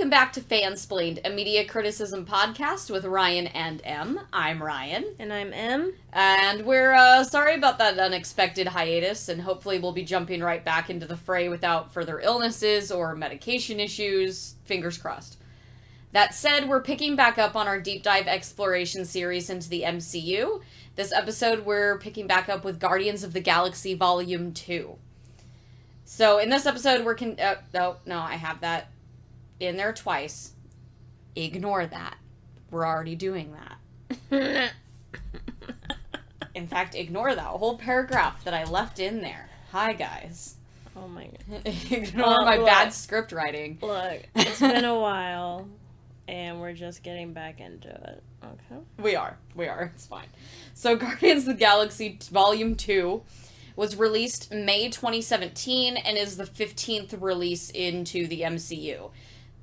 welcome back to FANSPLAINED, a media criticism podcast with Ryan and Em. I'm Ryan. And I'm Em. And we're sorry about that unexpected hiatus, and hopefully we'll be jumping right back into the fray without further illnesses or medication issues. Fingers crossed. That said, we're picking back up on our deep dive exploration series into the MCU. This episode, we're picking back up with Guardians of the Galaxy Volume 2. So, in this episode, I have that in there twice. Ignore that. We're already doing that. In fact, ignore that whole paragraph that I left in there. Hi, guys. Oh my god. Ignore my bad script writing. Look, it's been a while, and we're just getting back into it. Okay? We are. It's fine. So, Guardians of the Galaxy Volume 2 was released May 2017 and is the 15th release into the MCU.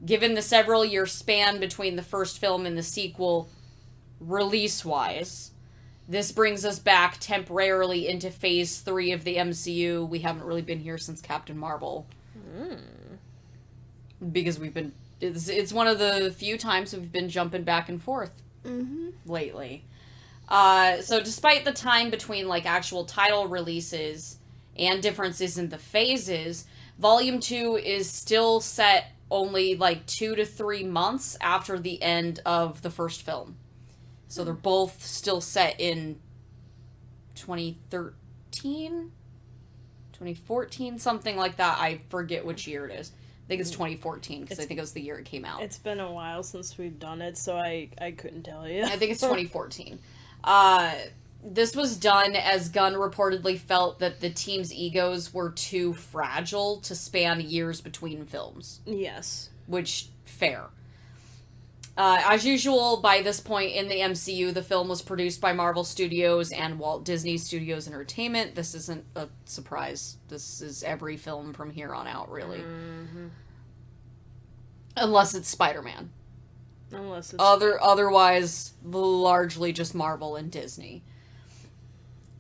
Given the several year span between the first film and the sequel, release-wise, this brings us back temporarily into Phase 3 of the MCU. We haven't really been here since Captain Marvel. Because it's one of the few times we've been jumping back and forth lately. So despite the time between, actual title releases and differences in the phases, Volume 2 is still set only, 2 to 3 months after the end of the first film. So they're both still set in 2013? 2014? Something like that. I forget which year it is. I think it's 2014, because I think it was the year it came out. It's been a while since we've done it, so I couldn't tell you. I think it's 2014. This was done as Gunn reportedly felt that the team's egos were too fragile to span years between films. Yes. Which, fair. As usual, by this point in the MCU, the film was produced by Marvel Studios and Walt Disney Studios Entertainment. This isn't a surprise. This is every film from here on out, really. Unless it's Spider-Man. Otherwise, largely just Marvel and Disney.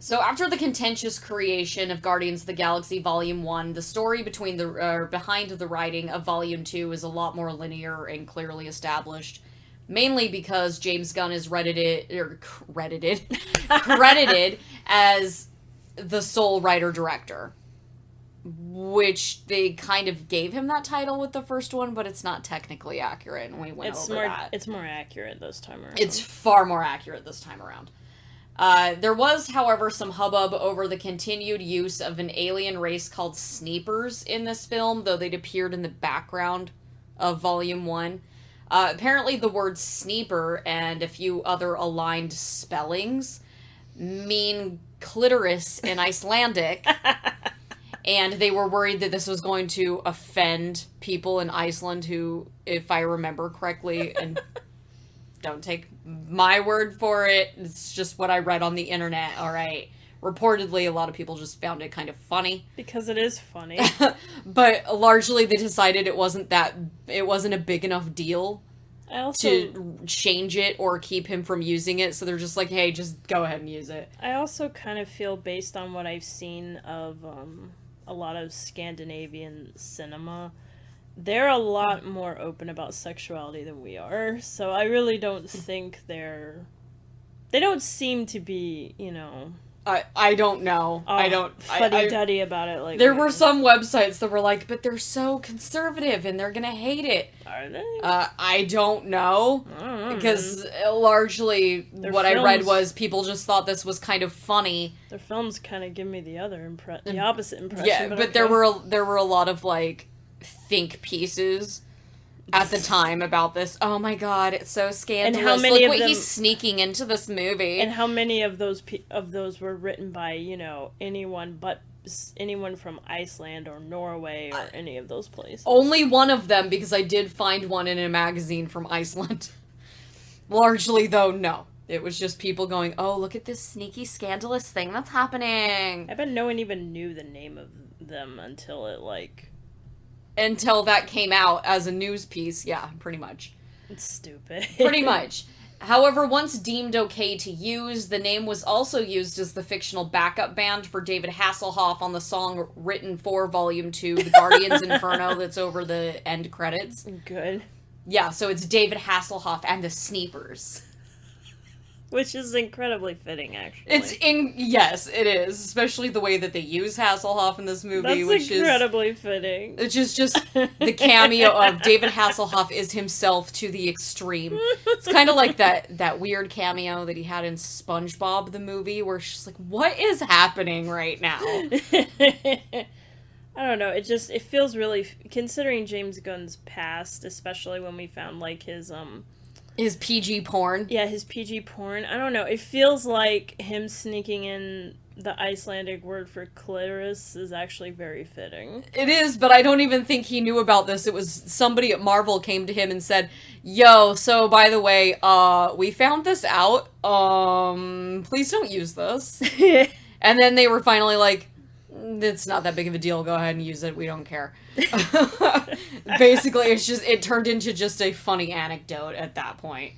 So after the contentious creation of Guardians of the Galaxy Volume 1, the story behind the writing of Volume 2 is a lot more linear and clearly established. Mainly because James Gunn is credited as the sole writer-director. Which they kind of gave him that title with the first one, but it's not technically accurate, and we went over that. It's more accurate this time around. It's far more accurate this time around. There was, however, some hubbub over the continued use of an alien race called Sneepers in this film, though they'd appeared in the background of Volume 1. Apparently the word Sneeper and a few other aligned spellings mean clitoris in Icelandic. And they were worried that this was going to offend people in Iceland who, if I remember correctly, and don't take my word for it, it's just what I read on the internet, alright? Reportedly, a lot of people just found it kind of funny. Because it is funny. But largely they decided it wasn't a big enough deal to change it or keep him from using it, so they're just like, hey, just go ahead and use it. I also kind of feel, based on what I've seen of a lot of Scandinavian cinema, they're a lot more open about sexuality than we are, so I really don't think they don't seem to be, I don't know. Fuddy-duddy about it. There were some websites that were like, but they're so conservative and they're gonna hate it. Are they? I don't know. Because largely what I read was people just thought this was kind of funny. Their films kind of give me the opposite impression. Yeah, but there were a lot of, think pieces at the time about this. Oh my god, it's so scandalous. And how many Look what he's sneaking into this movie. And how many of those were written by, anyone from Iceland or Norway or any of those places? Only one of them, because I did find one in a magazine from Iceland. Largely, though, no. It was just people going, oh, look at this sneaky, scandalous thing that's happening. I bet no one even knew the name of them until until that came out as a news piece. Yeah, pretty much. It's stupid. Pretty much. However, once deemed okay to use, the name was also used as the fictional backup band for David Hasselhoff on the song written for Volume 2, The Guardian's Inferno, that's over the end credits. Good. Yeah, so it's David Hasselhoff and the Sneepers. Which is incredibly fitting, actually. Yes, it is. Especially the way that they use Hasselhoff in this movie, That's incredibly fitting. Which is just the cameo of David Hasselhoff is himself to the extreme. It's kind of like that weird cameo that he had in SpongeBob the movie, where she's like, what is happening right now? I don't know, it feels really, considering James Gunn's past, especially when we found, like, his PG porn? Yeah, his PG porn. I don't know, it feels like him sneaking in the Icelandic word for clitoris is actually very fitting. It is, but I don't even think he knew about this. It was somebody at Marvel came to him and said, yo, so by the way, we found this out, please don't use this. And then they were finally like, it's not that big of a deal, go ahead and use it, we don't care. Basically, it turned into just a funny anecdote at that point.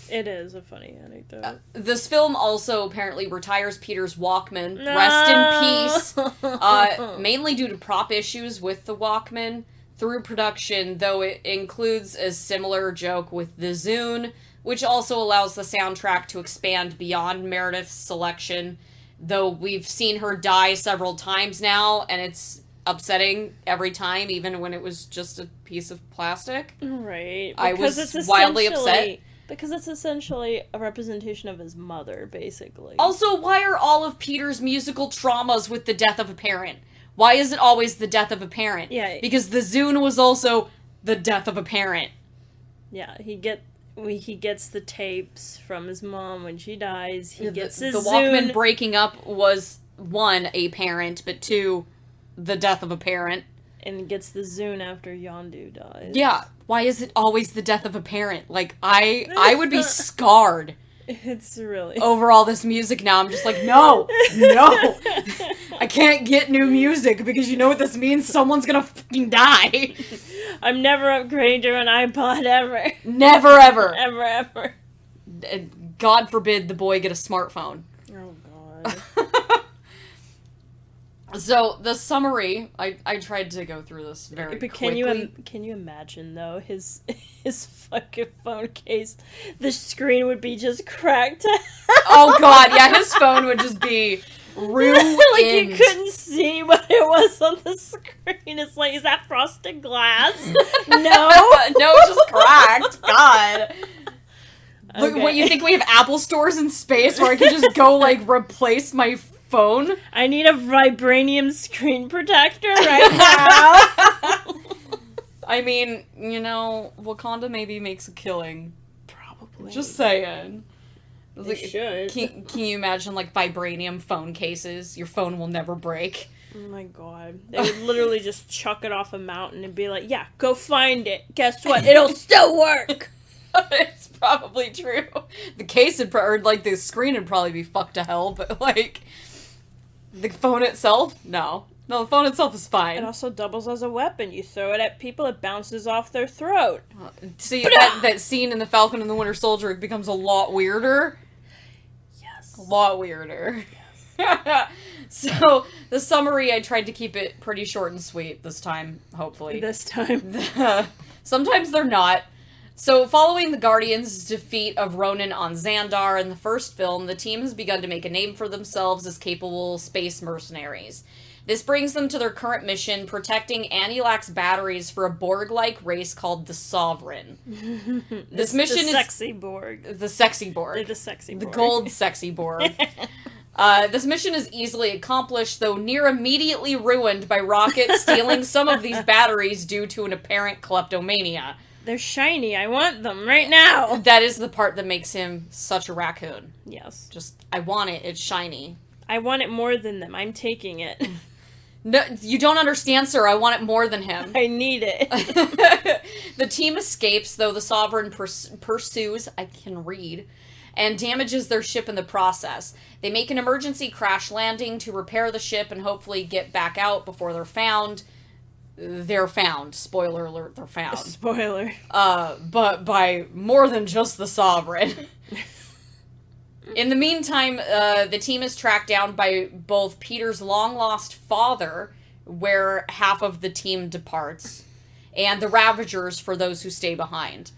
It is a funny anecdote. This film also apparently retires Peter's Walkman. No! Rest in peace. Mainly due to prop issues with the Walkman through production, though it includes a similar joke with the Zune, which also allows the soundtrack to expand beyond Meredith's selection, though we've seen her die several times now, and it's upsetting every time, even when it was just a piece of plastic. Right. I was wildly upset. Because it's essentially a representation of his mother, basically. Also, why are all of Peter's musical traumas with the death of a parent? Why is it always the death of a parent? Yeah. Because the Zune was also the death of a parent. Yeah, he gets the tapes from his mom when she dies. He gets his The Walkman breaking up was, 1, a parent, but 2, the death of a parent. And gets the Zune after Yondu dies. Yeah. Why is it always the death of a parent? Like, I would be scarred. It's really... over all this music now. I'm just like, no! I can't get new music because you know what this means? Someone's gonna fucking die. I'm never upgrading to an iPod ever. Never ever. Ever. God forbid the boy get a smartphone. Oh, God. So, the summary, I tried to go through this very quickly. Can you imagine, though, his fucking phone case, the screen would be just cracked. Oh, God, yeah, his phone would just be ruined. Like, you couldn't see what it was on the screen. It's like, is that frosted glass? No. No, it's just cracked. God. Look, Okay. what, you think we have Apple stores in space where I can just go, like, replace my phone? I need a vibranium screen protector right now. I mean, you know, Wakanda maybe makes a killing. Probably. Just saying. They should. Can you imagine, like, vibranium phone cases? Your phone will never break. Oh my God. They would literally just chuck it off a mountain and be like, yeah, go find it. Guess what? It'll still work. It's probably true. The case would, or, like, the screen would probably be fucked to hell, but, like, the phone itself? No. No, the phone itself is fine. It also doubles as a weapon. You throw it at people, it bounces off their throat. See, that scene in The Falcon and the Winter Soldier becomes a lot weirder. Yes. A lot weirder. Yes. So, the summary, I tried to keep it pretty short and sweet this time, hopefully. This time. Sometimes they're not. So, following the Guardians' defeat of Ronan on Xandar in the first film, the team has begun to make a name for themselves as capable space mercenaries. This brings them to their current mission, protecting Anilak's batteries for a Borg-like race called the Sovereign. This mission is... The sexy Borg. The sexy Borg. They're the sexy Borg. The gold sexy Borg. This mission is easily accomplished, though near immediately ruined by Rocket stealing some of these batteries due to an apparent kleptomania. They're shiny. I want them right now. That is the part that makes him such a raccoon. Yes. Just, I want it. It's shiny. I want it more than them. I'm taking it. No, you don't understand, sir. I want it more than him. I need it. The team escapes, though the Sovereign pursues, I can read, and damages their ship in the process. They make an emergency crash landing to repair the ship and hopefully get back out before they're found. They're found. Spoiler alert, they're found. Spoiler. But by more than just the Sovereign. In the meantime, the team is tracked down by both Peter's long-lost father, where half of the team departs, and the Ravagers for those who stay behind.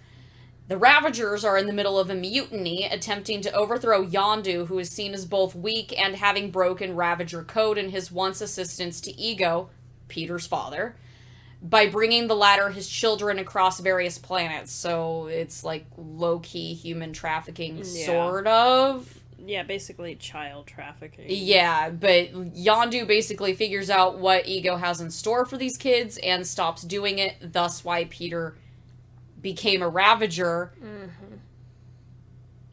The Ravagers are in the middle of a mutiny, attempting to overthrow Yondu, who is seen as both weak and having broken Ravager code in his once assistance to Ego, Peter's father, by bringing the latter his children across various planets. So it's like low-key human trafficking, sort of. Yeah, basically child trafficking. Yeah, but Yondu basically figures out what Ego has in store for these kids and stops doing it, thus why Peter became a Ravager. Mm-hmm.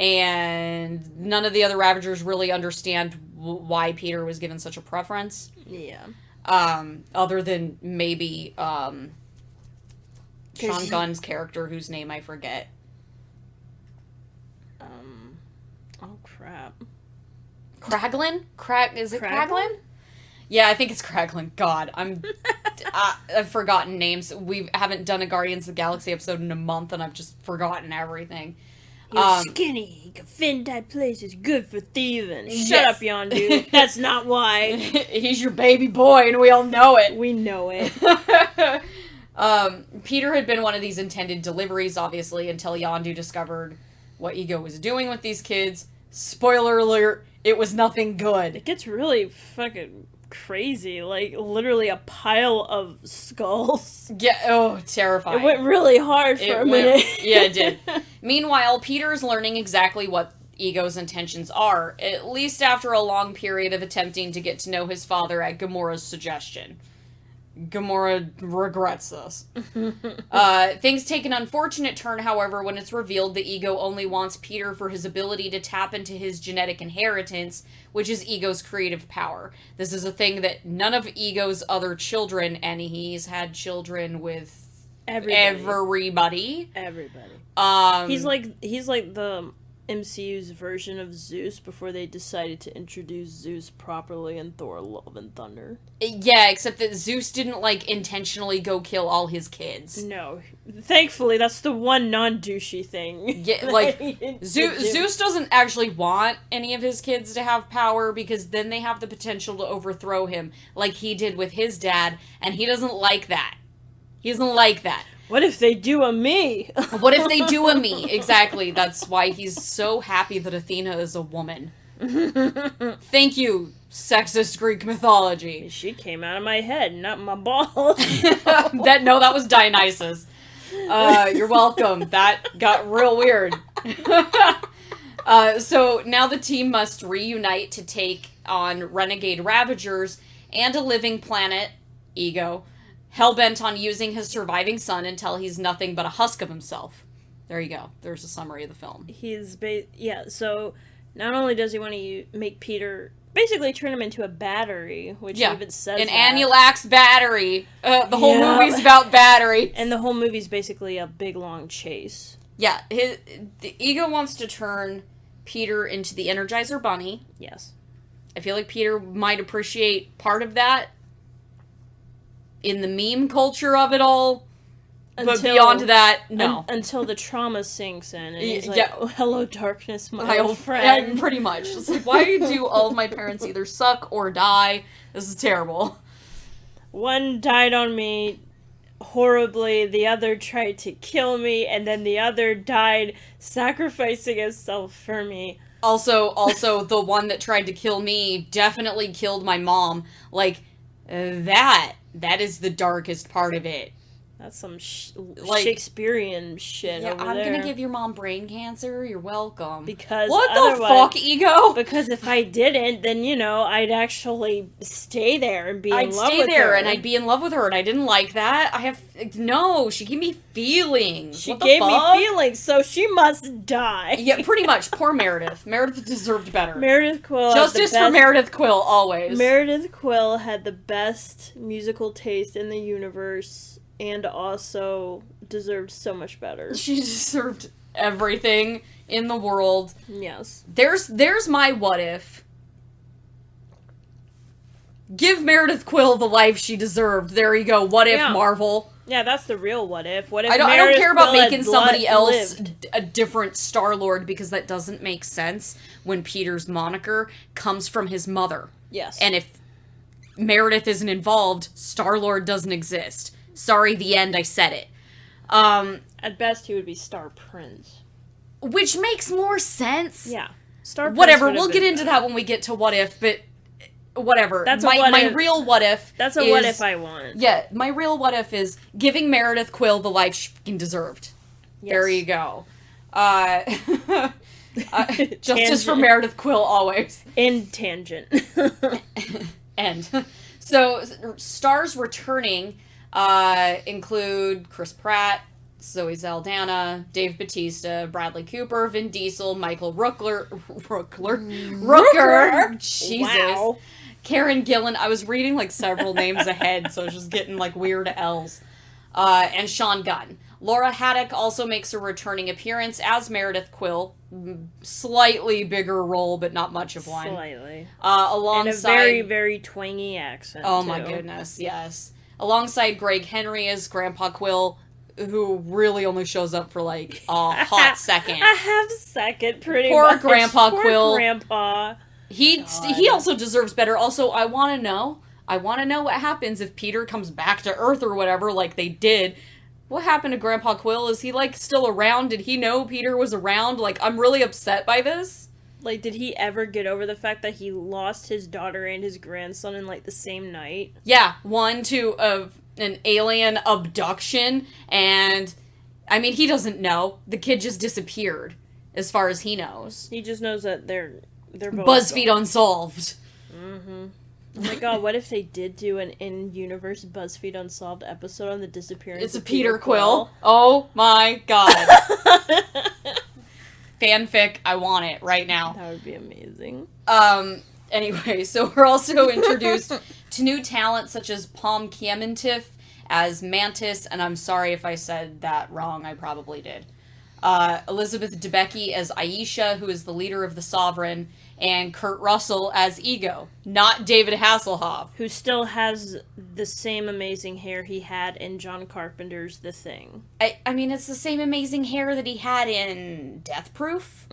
And none of the other Ravagers really understand why Peter was given such a preference. Yeah. Other than maybe Sean Gunn's character, whose name I forget. Oh crap. Kraglin? Is it Kraglin? Kraglin? Yeah, I think it's Kraglin. God, I've forgotten names. We haven't done a Guardians of the Galaxy episode in a month, and I've just forgotten everything. You're skinny. He can fend that place. It's good for thieving. Shut Yes. up, Yondu. That's not why. He's your baby boy, and we all know it. We know it. Peter had been one of these intended deliveries, obviously, until Yondu discovered what Ego was doing with these kids. Spoiler alert, it was nothing good. It gets really fucking crazy. Like, literally a pile of skulls. Yeah, oh, terrifying. It went really hard for a minute. Yeah, it did. Meanwhile, Peter is learning exactly what Ego's intentions are, at least after a long period of attempting to get to know his father at Gamora's suggestion. Gamora regrets this. Things take an unfortunate turn, however, when it's revealed that Ego only wants Peter for his ability to tap into his genetic inheritance, which is Ego's creative power. This is a thing that none of Ego's other children, and he's had children with everybody. He's like the MCU's version of Zeus before they decided to introduce Zeus properly in Thor: Love and Thunder. Yeah, except that Zeus didn't, like, intentionally go kill all his kids. No. Thankfully, that's the one non-douchey thing. Yeah, like, Zeus doesn't actually want any of his kids to have power, because then they have the potential to overthrow him, like he did with his dad, and he doesn't like that. He doesn't like that. What if they do a me? What if they do a me? Exactly. That's why he's so happy that Athena is a woman. Thank you, sexist Greek mythology. She came out of my head, not my balls. That was Dionysus. You're welcome. That got real weird. So now the team must reunite to take on renegade Ravagers and a living planet, Ego, hell-bent on using his surviving son until he's nothing but a husk of himself. There you go. There's a summary of the film. So not only does he want to make Peter, basically turn him into a battery, which even says an Annulax battery. The whole movie's about battery. And the whole movie's basically a big, long chase. Yeah, the Ego wants to turn Peter into the Energizer Bunny. Yes. I feel like Peter might appreciate part of that in the meme culture of it all, but beyond that, no. Until the trauma sinks in, and he's like, oh, hello, darkness, my old friend. Yeah, pretty much. It's like, why do all of my parents either suck or die? This is terrible. One died on me horribly, the other tried to kill me, and then the other died sacrificing himself for me. Also, the one that tried to kill me definitely killed my mom. Like, that is the darkest part of it. That's some Shakespearean shit over there. I'm gonna give your mom brain cancer. You're welcome. Because what the fuck, Ego? Because if I didn't, then, I'd actually stay there and be in love with her. I'd stay there and I'd be in love with her, and I didn't like that. She gave me feelings. She gave me feelings, so she must die. Yeah, pretty much. Poor Meredith. Meredith deserved better. Meredith Quill. Justice for Meredith Quill, always. Meredith Quill had the best musical taste in the universe. And also deserved so much better. She deserved everything in the world. Yes. There's my what if. Give Meredith Quill the life she deserved. There you go. What if, Marvel? Yeah, that's the real what if. What if I don't care about making somebody else a different Star-Lord, because that doesn't make sense when Peter's moniker comes from his mother. Yes. And if Meredith isn't involved, Star-Lord doesn't exist. Sorry, the end, I said it. At best, he would be Star Prince. Which makes more sense. Yeah. Star Prince Whatever, would have we'll get been into better. that when we get to What If, but whatever. That's a my what if. real What If That's a is, what if I want. Yeah, my real What If is giving Meredith Quill the life she fucking deserved. Yes. There you go. Justice for Tangent. Meredith Quill always. In tangent. End. So, stars returning include Chris Pratt, Zoe Saldana, Dave Bautista, Bradley Cooper, Vin Diesel, Michael Rooker, Jesus, Wow. Karen Gillan. I was reading like several names ahead, so I was just getting like weird L's. And Sean Gunn. Laura Haddock also makes a returning appearance as Meredith Quill. Slightly bigger role, but not much of one. Slightly. Alongside... And a very, very twangy accent, Oh too. my goodness, yes. Alongside Greg Henry as Grandpa Quill, who really only shows up for like a hot second. A half second, pretty Poor much. Grandpa Poor Quill. Grandpa. He also deserves better. Also, I want to know what happens if Peter comes back to Earth or whatever, like they did. What happened to Grandpa Quill? Is he, like, still around? Did he know Peter was around? Like, I'm really upset by this. Like, did he ever get over the fact that he lost his daughter and his grandson in, like, the same night? Yeah, one to an alien abduction, and, I mean, he doesn't know. The kid just disappeared, as far as he knows. He just knows that they're both BuzzFeed gone. Unsolved. Mm-hmm. Oh my god, what if they did do an in-universe BuzzFeed Unsolved episode on the disappearance It's a of Peter Quill. Oh my god. Fanfic, I want it right now. That would be amazing. Anyway, so we're also introduced to new talent such as Palm Kiemantif as Mantis, and I'm sorry if I said that wrong, I probably did. Elizabeth Debicki as Aisha, who is the leader of the Sovereign, and Kurt Russell as Ego, not David Hasselhoff. Who still has the same amazing hair he had in John Carpenter's The Thing. I mean, it's the same amazing hair that he had in Death Proof,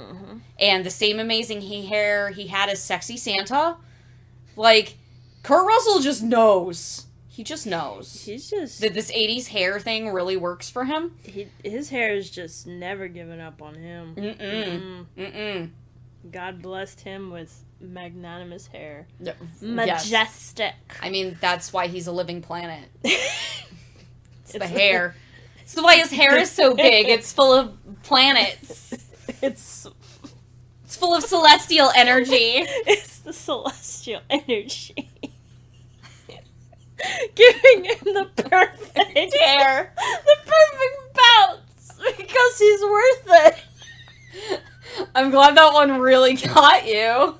and the same amazing hair he had as Sexy Santa. Like, Kurt Russell just knows. He just knows. He's just... That this 80s hair thing really works for him. His hair is just never given up on him. Mm-mm. God blessed him with magnanimous hair. Yes. Majestic. I mean, that's why he's a living planet. It's the hair. It's why his hair is so big. It's full of planets. It's full of celestial energy. It's the celestial energy. Giving him the perfect hair. The perfect bounce. Because he's worth it. I'm glad that one really got you.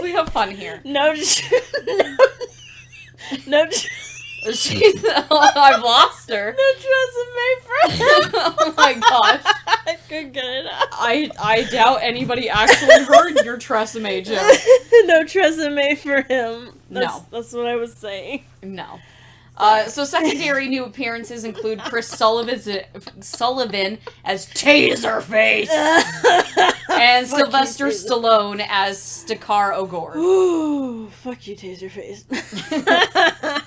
We have fun here. No. I've lost her. No tresemme for him. Oh my gosh. I couldn't get it out. I doubt anybody actually heard your tresemme joke. No tresemme for him. No. That's what I was saying. No. So secondary new appearances include Chris Sullivan as Taserface and Sylvester Stallone as Stakar Ogor. Ooh, fuck you, Taserface.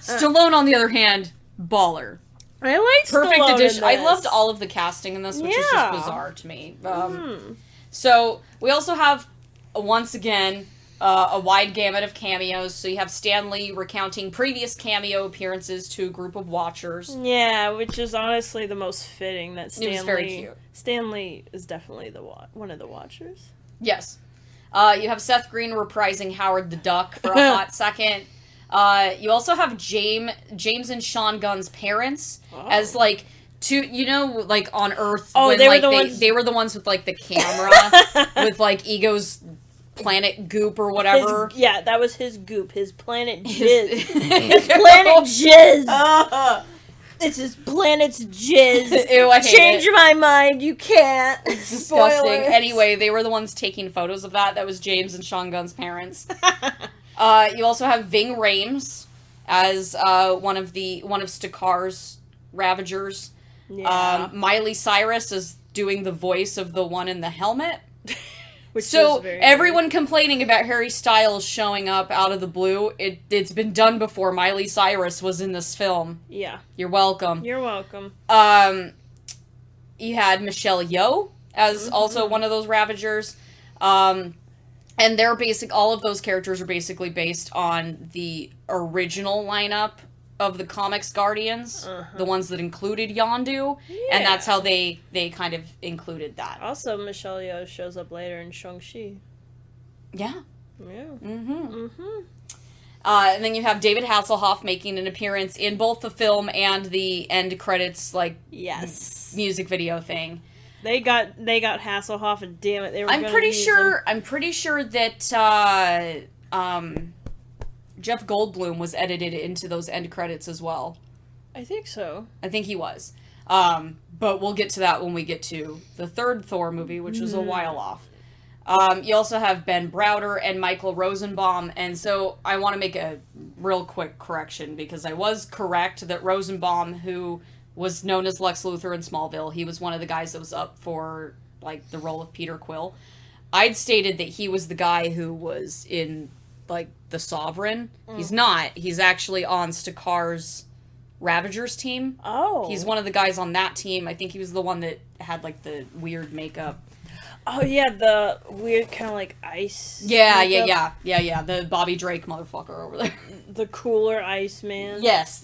Stallone, on the other hand, baller. I like Perfect Stallone addition. in I this. loved all of the casting in this, which is Yeah. just bizarre to me. So we also have, once again, a wide gamut of cameos. So you have Stan Lee recounting previous cameo appearances to a group of watchers. Yeah, which is honestly the most fitting that Stan It was very cute. Stan Lee is definitely one of the watchers. Yes. You have Seth Green reprising Howard the Duck for a hot second. You also have James and Sean Gunn's parents as, like, two, you know, like, on Earth. Oh, when, they were like, the ones... They were the ones with, like, the camera, with, like, Ego's planet goop or whatever. That was his goop. His planet jizz. His planet jizz. It's his planet's jizz. Ew, I hate Change it. my mind. You can't. It's disgusting. Spoilers. Anyway, they were the ones taking photos of that. That was James and Sean Gunn's parents. You also have Ving Rhames as one of Stakar's Ravagers. Yeah. Miley Cyrus is doing the voice of the one in the helmet. So, very everyone complaining about Harry Styles showing up out of the blue, it's been done before. Miley Cyrus was in this film. Yeah. You're welcome. You're welcome. You had Michelle Yeoh as also one of those Ravagers. And they're all of those characters are basically based on the original lineup of the comics Guardians, the ones that included Yondu, and that's how they kind of included that. Also, Michelle Yeoh shows up later in Shang-Chi. Yeah. Yeah. And then you have David Hasselhoff making an appearance in both the film and the end credits, music video thing. They got Hasselhoff, and damn it, they were. I'm pretty sure that Jeff Goldblum was edited into those end credits as well. I think so. I think he was. But we'll get to that when we get to the third Thor movie, which is a while off. You also have Ben Browder and Michael Rosenbaum, and so I want to make a real quick correction, because I was correct that Rosenbaum, who was known as Lex Luthor in Smallville, he was one of the guys that was up for, the role of Peter Quill. I'd stated that he was the guy who was in, the Sovereign. He's not. He's actually on Stakar's Ravagers team. Oh. He's one of the guys on that team. I think he was the one that had, the weird makeup. Oh, yeah, the weird kind of, ice Yeah. The Bobby Drake motherfucker over there. The cooler ice man. Yes.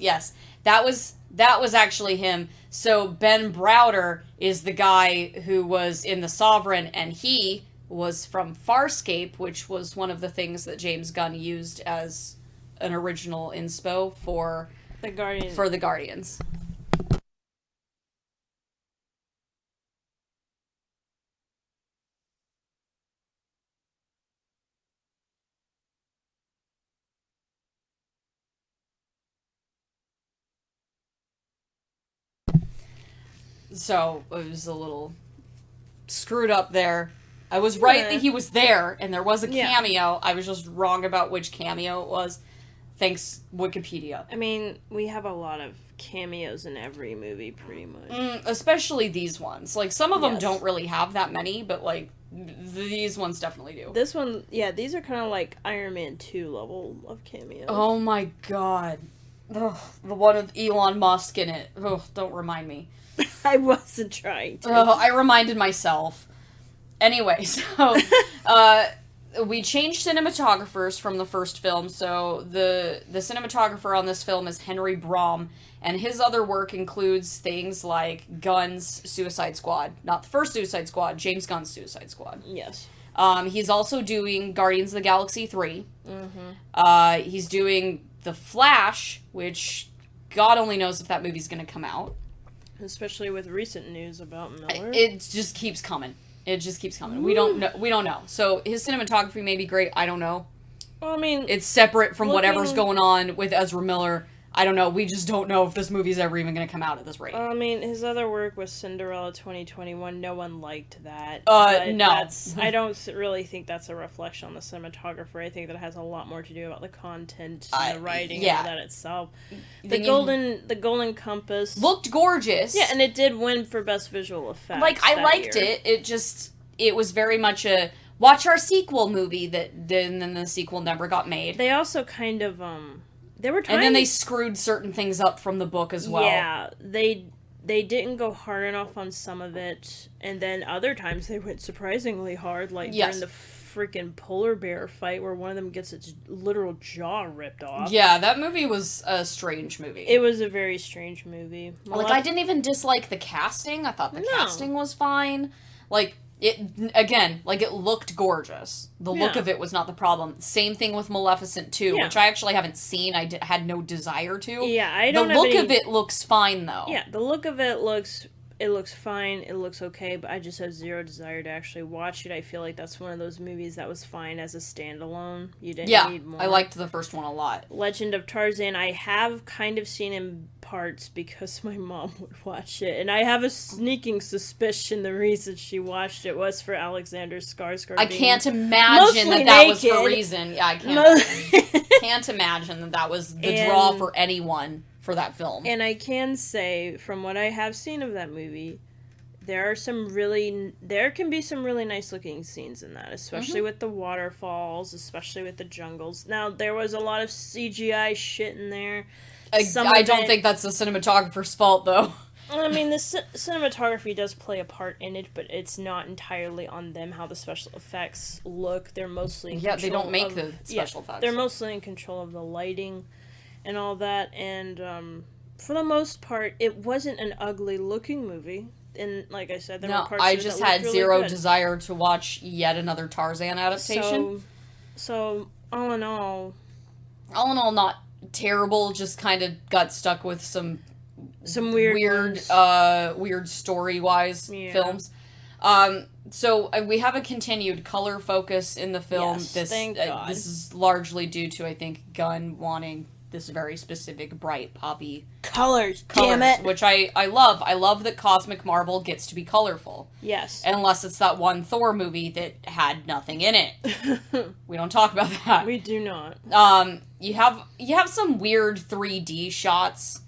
That was actually him. So Ben Browder is the guy who was in the Sovereign, and he was from Farscape, which was one of the things that James Gunn used as an original inspo for the Guardians. So it was a little screwed up there. I was right that he was there, and there was a cameo. I was just wrong about which cameo it was. Thanks, Wikipedia. I mean, we have a lot of cameos in every movie, pretty much. Especially these ones. Some of them don't really have that many, but, these ones definitely do. This one, these are kind of like Iron Man 2 level of cameos. Oh my god. Ugh, the one with Elon Musk in it. Ugh, don't remind me. I wasn't trying to. I reminded myself. Anyway, so, we changed cinematographers from the first film, so the cinematographer on this film is Henry Brom, and his other work includes things like Gunn's Suicide Squad. Not the first Suicide Squad, James Gunn's Suicide Squad. Yes. He's also doing Guardians of the Galaxy 3. He's doing The Flash, which God only knows if that movie's gonna come out. Especially with recent news about Miller. It just keeps coming. We don't know. So his cinematography may be great. I don't know. Well, I mean, it's separate from whatever's going on with Ezra Miller. I don't know. We just don't know if this movie's ever even going to come out at this rate. I mean, his other work was Cinderella 2021. No one liked that. No. I don't really think that's a reflection on the cinematographer. I think that has a lot more to do about the content and the writing of that itself. The Golden Compass looked gorgeous. Yeah, and it did win for Best Visual Effects. I liked it. It was very much a watch our sequel movie and then the sequel never got made. They also kind of there were times, and then they screwed certain things up from the book as well. Yeah, they didn't go hard enough on some of it, and then other times they went surprisingly hard, during the freaking polar bear fight where one of them gets its literal jaw ripped off. Yeah, that movie was a strange movie. It was a very strange movie. I didn't even dislike the casting. I thought the casting was fine. It looked gorgeous. The look of it was not the problem. Same thing with Maleficent 2, which I actually haven't seen. I had no desire to. Yeah, I don't. The look of it looks fine, though. Yeah, the look of it looks fine. It looks okay, but I just have zero desire to actually watch it. I feel like that's one of those movies that was fine as a standalone. You didn't need more. I liked the first one a lot. Legend of Tarzan, I have kind of seen in parts because my mom would watch it, and I have a sneaking suspicion the reason she watched it was for Alexander Skarsgård. I can't imagine that was her reason. Yeah, I can't imagine that was the draw for anyone for that film. And I can say, from what I have seen of that movie, there can be some really nice looking scenes in that, especially with the waterfalls, especially with the jungles. Now, there was a lot of CGI shit in there. I don't think that's the cinematographer's fault, though. I mean, the cinematography does play a part in it, but it's not entirely on them how the special effects look. They're mostly in they don't make the special effects. They're mostly in control of the lighting and all that, and for the most part, it wasn't an ugly-looking movie. And like I said, there were parts I of it just that had looked zero really good. desire to watch yet another Tarzan adaptation. So all in all, not terrible. Just kind of got stuck with some weird story-wise films. So we have a continued color focus in the film. Yes, thank God. This is largely due to, I think, Gunn wanting this very specific, bright, poppy colors. Damn it! Which I love. I love that Cosmic Marvel gets to be colorful. Yes. Unless it's that one Thor movie that had nothing in it. We don't talk about that. We do not. You have some weird 3D shots.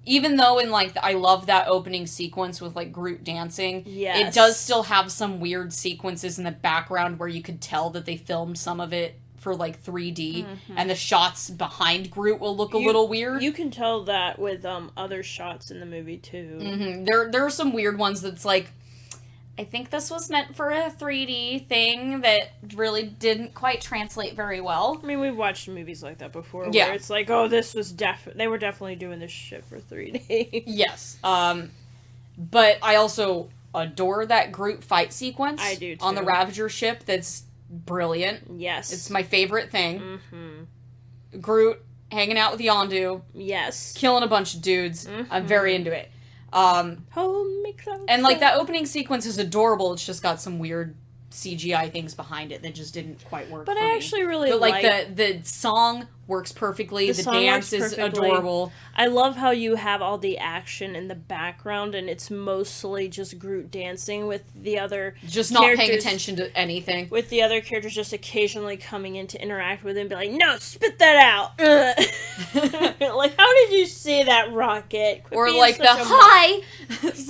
Even though I love that opening sequence with, Groot dancing, yes. It does still have some weird sequences in the background where you could tell that they filmed some of it for, 3D, and the shots behind Groot will look a little weird. You can tell that with, other shots in the movie, too. Mm-hmm. There are some weird ones that's I think this was meant for a 3D thing that really didn't quite translate very well. I mean, we've watched movies like that before, yeah. where it's this was they were definitely doing this shit for 3D. Yes. But I also adore that Groot fight sequence. I do, too. On the Ravager ship. That's brilliant. Yes. It's my favorite thing. Mm-hmm. Groot hanging out with Yondu. Yes. Killing a bunch of dudes. Mm-hmm. I'm very into it. Hold me close. And that opening sequence is adorable. It's just got some weird CGI things behind it that just didn't quite work. But for I me. actually really but the song works perfectly. The dance is adorable. I love how you have all the action in the background, and it's mostly just Groot dancing with the other just not paying attention to anything. With the other characters just occasionally coming in to interact with him, and be like, "No, spit that out!" How did you say that, Rocket? Quit or hi. It's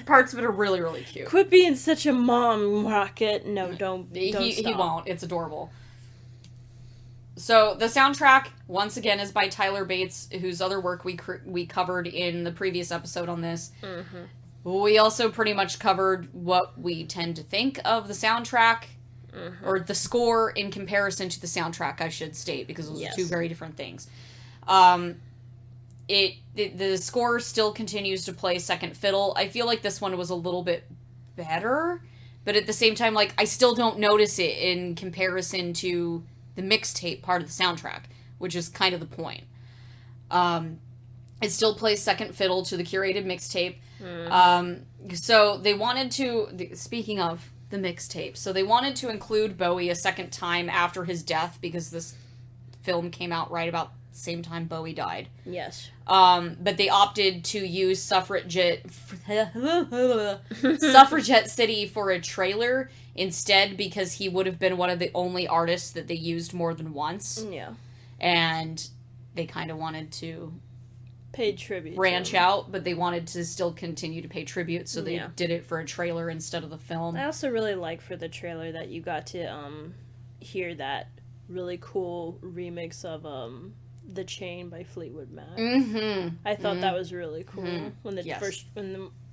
parts of it are really, really cute. Quit being such a mom, Rocket. No, don't. He stop. won't. It's adorable. So the soundtrack once again is by Tyler Bates, whose other work we covered in the previous episode on this. Mm-hmm. We also pretty much covered what we tend to think of the soundtrack, or the score in comparison to the soundtrack, I should state, because those are two very different things. The score still continues to play second fiddle. I feel like this one was a little bit better, but at the same time, I still don't notice it in comparison to the mixtape part of the soundtrack, which is kind of the point. It still plays second fiddle to the curated mixtape. So they wanted to, speaking of the mixtape, so they wanted to include Bowie a second time after his death, because this film came out right about the same time Bowie died. Yes. But they opted to use Suffragette City for a trailer instead, because he would have been one of the only artists that they used more than once. Yeah. And they kind of wanted to pay tribute, branch out, but they wanted to still continue to pay tribute, so they did it for a trailer instead of the film. I also really like for the trailer that you got to hear that really cool remix of The Chain by Fleetwood Mac. Mm-hmm. I thought that was really cool.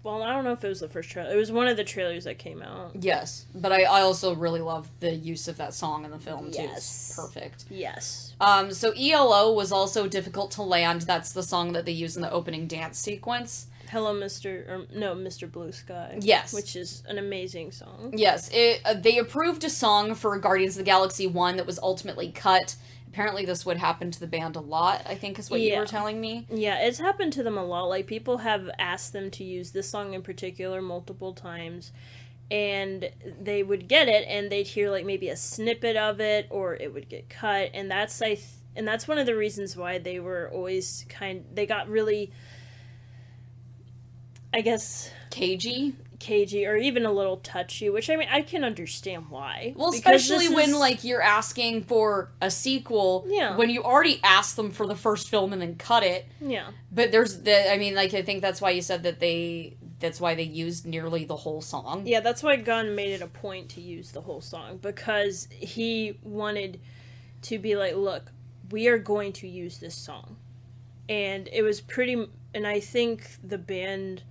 Well, I don't know if it was the first trailer. It was one of the trailers that came out. Yes, but I also really love the use of that song in the film, too. Yes. It's perfect. Yes. So ELO was also difficult to land. That's the song that they use in the opening dance sequence. Hello, Mr. Blue Sky. Yes. Which is an amazing song. Yes. They approved a song for Guardians of the Galaxy 1 that was ultimately cut. Apparently this would happen to the band a lot, I think is what you were telling me. Yeah, it's happened to them a lot. People have asked them to use this song in particular multiple times, and they would get it, and they'd hear, maybe a snippet of it, or it would get cut, and that's one of the reasons why they were always they got really, I guess, cagey, or even a little touchy, which, I can understand why. Well, especially when, you're asking for a sequel, when you already asked them for the first film and then cut it. Yeah. But I think that's why you said that they that's why they used nearly the whole song. Yeah, that's why Gunn made it a point to use the whole song, because he wanted to be like, look, we are going to use this song. And it was and I think the band,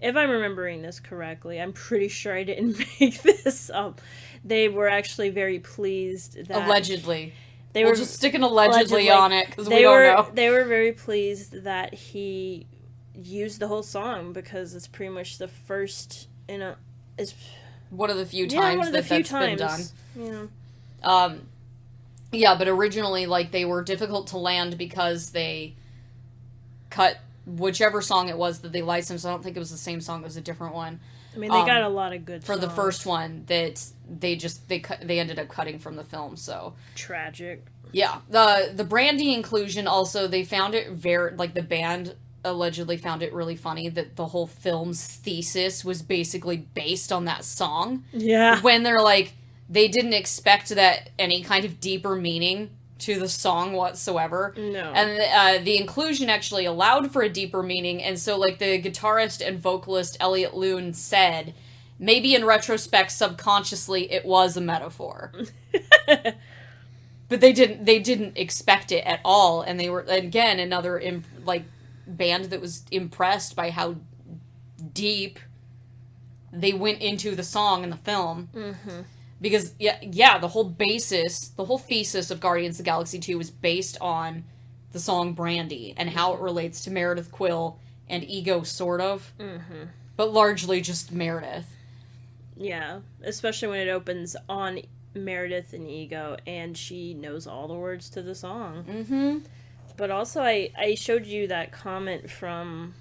if I'm remembering this correctly, I'm pretty sure I didn't make this up. They were actually very pleased that... Allegedly. We'll just stick an allegedly on it, because we don't know. They were very pleased that he used the whole song, because it's pretty much the first it's one of the few times that's been done. Yeah. Yeah, but originally, like, they were difficult to land because they cut whichever song it was that they licensed. I don't think it was the same song, it was a different one. I mean, they got a lot of good for songs. the first one that they ended up cutting from the film, so tragic. Yeah. The Brandy inclusion also, they found it the band allegedly found it really funny that the whole film's thesis was basically based on that song. Yeah. When they're like, they didn't expect that any kind of deeper meaning to the song whatsoever. No. And the inclusion actually allowed for a deeper meaning, and so, like, the guitarist and vocalist Elliot Loon said, maybe in retrospect, subconsciously, it was a metaphor. But they didn't expect it at all, and they were, again, another, band that was impressed by how deep they went into the song in the film. Mm-hmm. Because, the whole thesis of Guardians of the Galaxy 2 was based on the song Brandy and how it relates to Meredith Quill and Ego, sort of. Mm-hmm. But largely just Meredith. Yeah, especially when it opens on Meredith and Ego, and she knows all the words to the song. Mm-hmm. But also, I showed you that comment from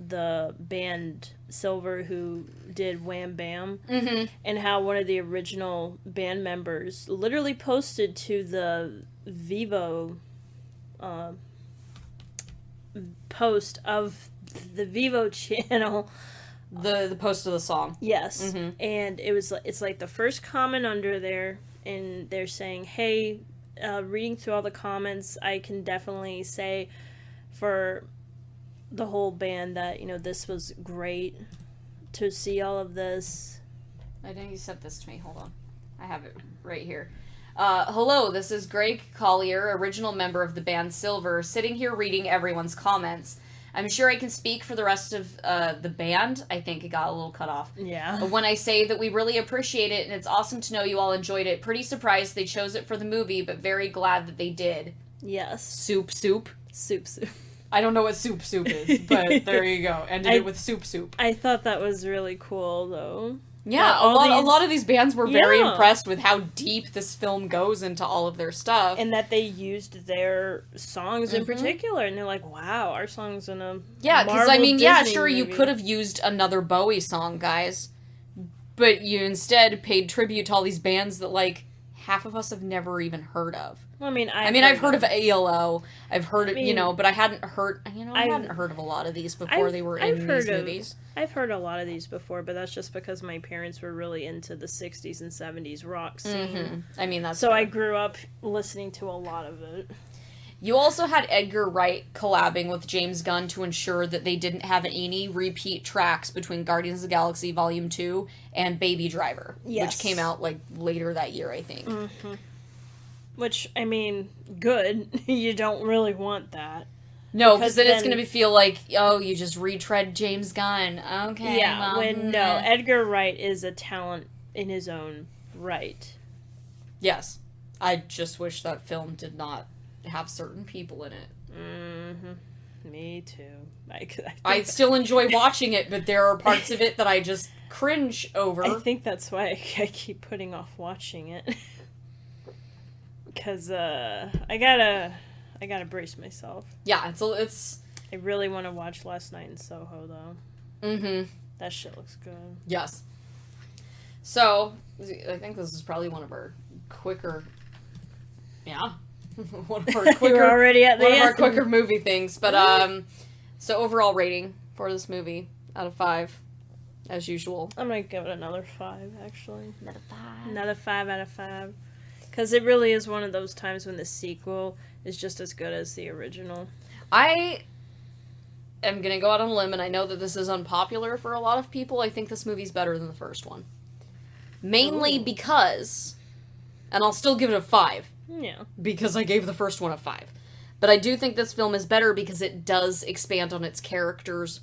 the band Silver who did Wham Bam, mm-hmm. and how one of the original band members literally posted to the Vivo post of the Vivo channel the post of the song. Yes. Mm-hmm. And it's like the first comment under there, and they're saying, hey, reading through all the comments, I can definitely say for the whole band that, this was great to see all of this. I think you sent this to me. Hold on. I have it right here. Hello, this is Greg Collier, original member of the band Silver, sitting here reading everyone's comments. I'm sure I can speak for the rest of the band. I think it got a little cut off. Yeah. When I say that we really appreciate it, and it's awesome to know you all enjoyed it. Pretty surprised they chose it for the movie, but very glad that they did. Yes. Soup. Soup. I don't know what soup is, but there you go. Ended it with soup. I thought that was really cool, though. Yeah, a lot of these bands were very impressed with how deep this film goes into all of their stuff. And that they used their songs in particular, and they're like, wow, our song's in a because, Disney sure, movie. you could have used another Bowie song, guys, but you instead paid tribute to all these bands that, like, half of us have never even heard of. Well, I've heard of ALO. I've heard it, but I hadn't heard. I hadn't heard of a lot of these before they were in these movies. I've heard a lot of these before, but that's just because my parents were really into the 60s and 70s rock scene. Mm-hmm. That's so fair. I grew up listening to a lot of it. You also had Edgar Wright collabing with James Gunn to ensure that they didn't have any repeat tracks between Guardians of the Galaxy Volume 2 and Baby Driver, which came out, like, later that year, I think. Mm-hmm. Which, good. You don't really want that. No, because then it's going to feel like, you just retread James Gunn. Okay. Yeah, Edgar Wright is a talent in his own right. Yes. I just wish that film did not have certain people in it. Mm-hmm. Me too. I still enjoy watching it, but there are parts of it that I just cringe over. I think that's why I keep putting off watching it. Because I gotta brace myself. Yeah, it's. I really want to watch Last Night in Soho, though. Mm-hmm. That shit looks good. Yes. So, I think this is probably one of our quicker. Yeah. One of our quicker. We're already at the end. One of our quicker movie things, but so overall rating for this movie out of 5, as usual. I'm gonna give it another 5, actually. Another 5. Another 5 out of 5. Because it really is one of those times when the sequel is just as good as the original. I am gonna go out on a limb, and I know that this is unpopular for a lot of people. I think this movie's better than the first one. Mainly because, and I'll still give it a 5. Yeah. Because I gave the first one a 5. But I do think this film is better because it does expand on its characters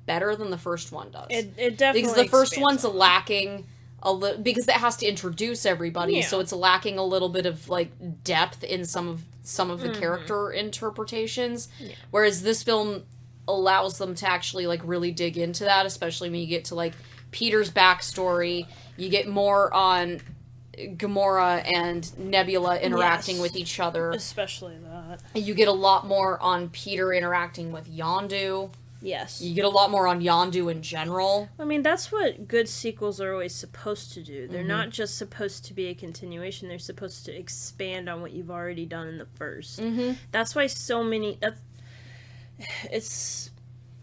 better than the first one does. It definitely Because the first expands one's on lacking a little, because it has to introduce everybody, so it's lacking a little bit of, like, depth in some of the character interpretations. Yeah. Whereas this film allows them to actually, like, really dig into that, especially when you get to, like, Peter's backstory. You get more on Gamora and Nebula interacting with each other. Especially that. You get a lot more on Peter interacting with Yondu. Yes. You get a lot more on Yondu in general. I mean, that's what good sequels are always supposed to do. They're not just supposed to be a continuation. They're supposed to expand on what you've already done in the first. That's why so many... It's...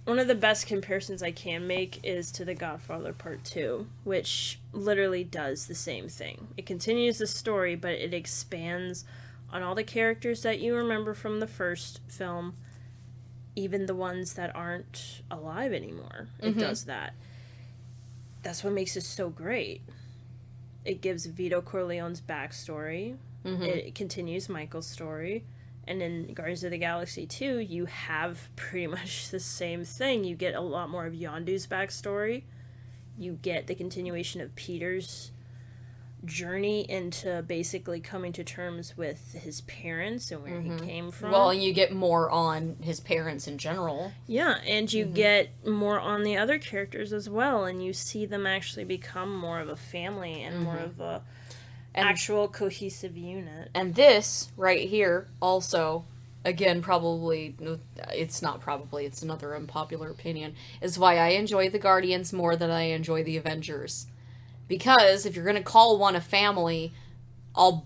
One of the best comparisons I can make is to The Godfather Part 2, which literally does the same thing. It continues the story, but it expands on all the characters that you remember from the first film, even the ones that aren't alive anymore. It does that. That's what makes it so great. It gives Vito Corleone's backstory. It continues Michael's story. And in Guardians of the Galaxy 2, you have pretty much the same thing. You get a lot more of Yondu's backstory. You get the continuation of Peter's journey into basically coming to terms with his parents and where he came from. Well, and you get more on his parents in general. Yeah, and you get more on the other characters as well, and you see them actually become more of a family and more of a actual cohesive unit. And this right here also, again, probably, it's not probably, it's another unpopular opinion, is why I enjoy the Guardians more than I enjoy the Avengers. Because if you're going to call one a family, I'll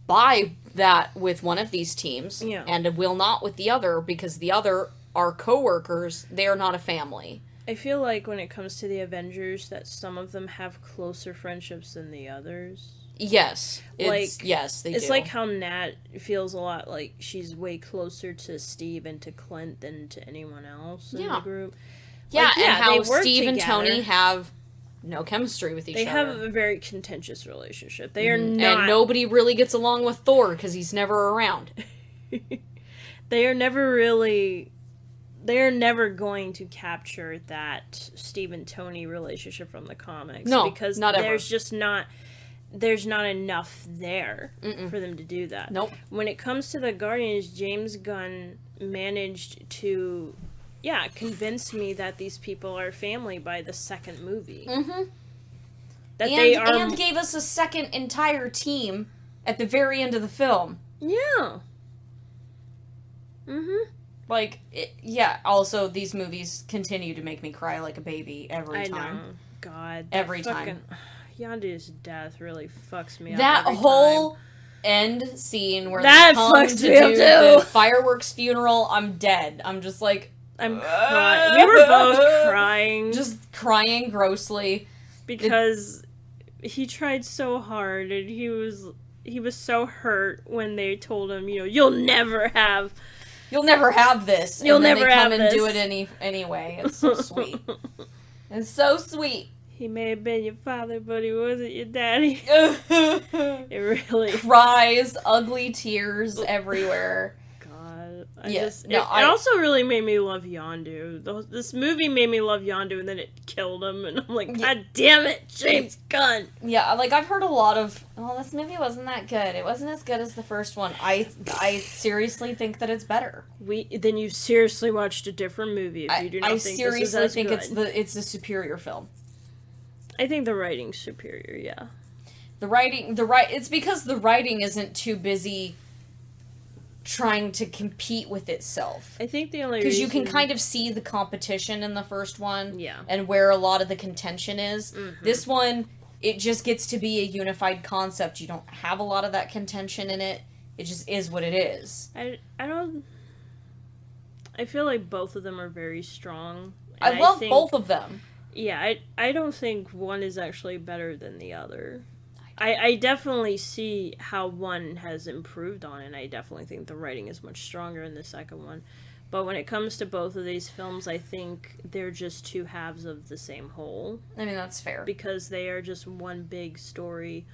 buy that with one of these teams, and will not with the other, because the other are co-workers, they are not a family. I feel like when it comes to the Avengers, that some of them have closer friendships than the others. Yes. Yes, they do. It's like how Nat feels a lot like she's way closer to Steve and to Clint than to anyone else in the group. Yeah, like, and how they work Steve and together. Tony have no chemistry with each other. They have a very contentious relationship. They are not... And nobody really gets along with Thor because he's never around. They are never really... They are never going to capture that Steve and Tony relationship from the comics. No, because not ever. There's just not... There's not enough there for them to do that. Nope. When it comes to the Guardians, James Gunn managed to, convince me that these people are family by the second movie. And gave us a second entire team at the very end of the film. Yeah. Like, also, these movies continue to make me cry like a baby every time. I know. God. Every time. Yondu's death really fucks me up. That every whole time. end scene where that they come fucks to me up do too. the fireworks funeral, I'm dead. I'm just like... I'm crying. We were both crying. Just crying grossly. Because he tried so hard, and he was so hurt when they told him, you'll never have this. You'll and then never they come have and this. do it anyway. It's so sweet. It's so sweet. He may have been your father, but he wasn't your daddy. It really... Cries, ugly tears everywhere. God. It also really made me love Yondu. This movie made me love Yondu, and then it killed him, and I'm like, God damn it, James Gunn! Yeah, like, I've heard a lot of, this movie wasn't that good. It wasn't as good as the first one. I seriously think that it's better. Then you seriously watched a different movie if you do not think this is as good. It's the superior film. I think the writing's superior, yeah. It's because the writing isn't too busy trying to compete with itself. I think the only because you can kind of see the competition in the first one, yeah, and where a lot of the contention is. This one, it just gets to be a unified concept. You don't have a lot of that contention in it. It just is what it is. I feel like both of them are very strong. I love both of them. Yeah, I don't think one is actually better than the other. I definitely see how one has improved on it, and I definitely think the writing is much stronger in the second one. But when it comes to both of these films, I think they're just two halves of the same whole. I mean, that's fair. Because they are just one big story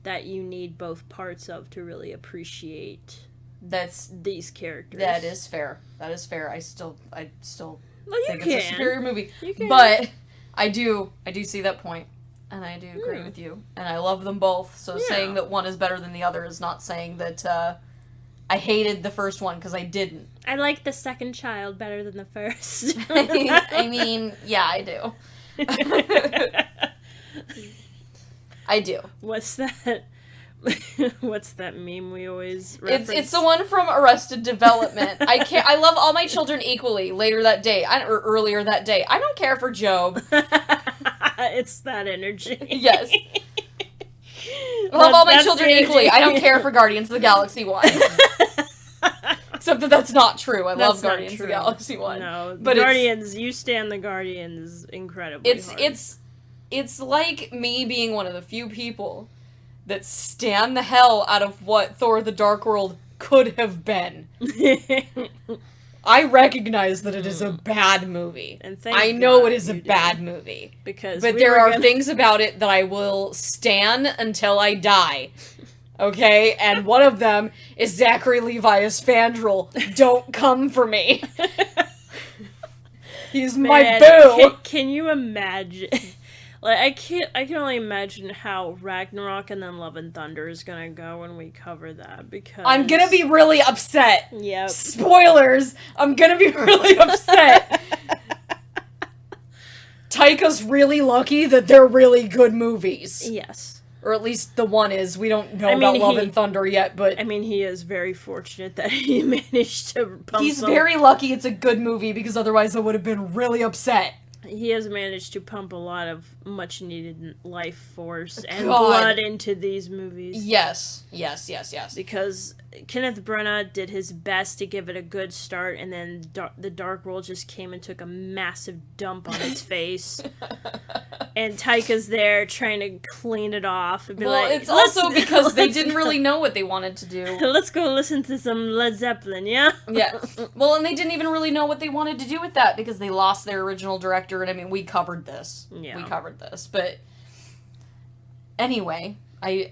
that you need both parts of to really appreciate these characters. That is fair. That is fair. I still think it's a superior movie. You can. But I do see that point. And I do agree with you. And I love them both. So saying that one is better than the other is not saying that I hated the first one, because I didn't. I like the second child better than the first. I mean, yeah, I do. I do. What's that? What's that meme we always reference? It's the one from Arrested Development. I love all my children equally. Later that day, or earlier that day. I don't care for Job. It's that energy. Yes. I love all my children equally. I don't care for Guardians of the Galaxy 1. Except that that's not true. I love Guardians of the Galaxy 1. No, but Guardians, you stand the Guardians incredibly hard. It's like me being one of the few people that stand the hell out of what Thor the Dark World could have been. I recognize that it is a bad movie. And I know it is a bad movie. But there are things about it that I will stand until I die. Okay? And one of them is Zachary Levi as Fandral. Don't come for me. He's my boo! Can you imagine? Like, I can only imagine how Ragnarok and then Love and Thunder is gonna go when we cover that, because... I'm gonna be really upset! Yep. Spoilers! I'm gonna be really upset! Taika's really lucky that they're really good movies. Yes. Or at least the one is. We don't know about Love and Thunder yet, but... I mean, he is very fortunate that he managed to pump He's very lucky it's a good movie, because otherwise I would have been really upset. He has managed to pump a lot of much-needed life force and blood into these movies. Yes. Because Kenneth Branagh did his best to give it a good start, and then the Dark World just came and took a massive dump on its face. And Taika's there trying to clean it off and be it's also because they didn't really know what they wanted to do. Let's go listen to some Led Zeppelin, yeah? Yeah. Well, and they didn't even really know what they wanted to do with that, because they lost their original director, and I mean, we covered this. Yeah. We covered this. But anyway, I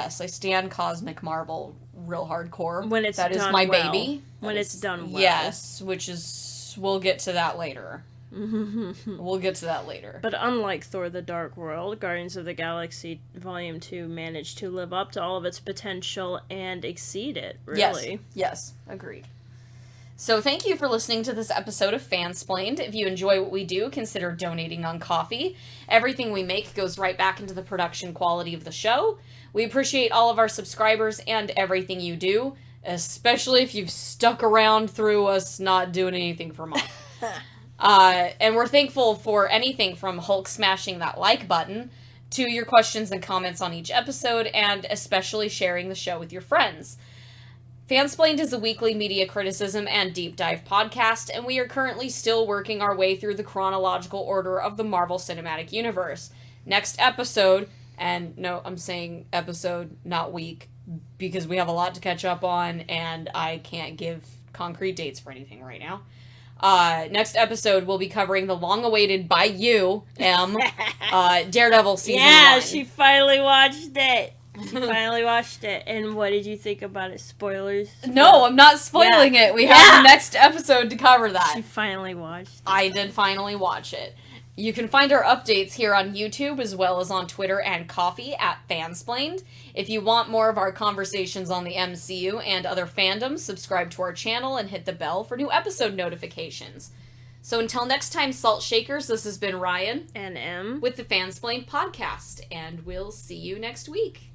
stand Cosmic Marvel real hardcore. When it's that done is my well. baby. When it's done well. Yes, which is... We'll get to that later. We'll get to that later. But unlike Thor the Dark World, Guardians of the Galaxy Volume 2 managed to live up to all of its potential and exceed it, really. Yes, agreed. So thank you for listening to this episode of Fansplained. If you enjoy what we do, consider donating on Ko-fi. Everything we make goes right back into the production quality of the show. We appreciate all of our subscribers and everything you do, especially if you've stuck around through us not doing anything for a month. And we're thankful for anything from Hulk smashing that like button to your questions and comments on each episode, and especially sharing the show with your friends. Fansplained is a weekly media criticism and deep dive podcast, and we are currently still working our way through the chronological order of the Marvel Cinematic Universe. Next episode, and no, I'm saying episode, not week, because we have a lot to catch up on, and I can't give concrete dates for anything right now. Next episode, we'll be covering the long-awaited by you, Daredevil season 1. Yeah, she finally watched it. And what did you think about it? Spoilers? No, I'm not spoiling it. We have the next episode to cover that. She finally watched it. I did finally watch it. You can find our updates here on YouTube as well as on Twitter and Ko-fi at Fansplained. If you want more of our conversations on the MCU and other fandoms, subscribe to our channel and hit the bell for new episode notifications. So until next time, Salt Shakers, this has been Ryan and Em with the Fansplained podcast, and we'll see you next week.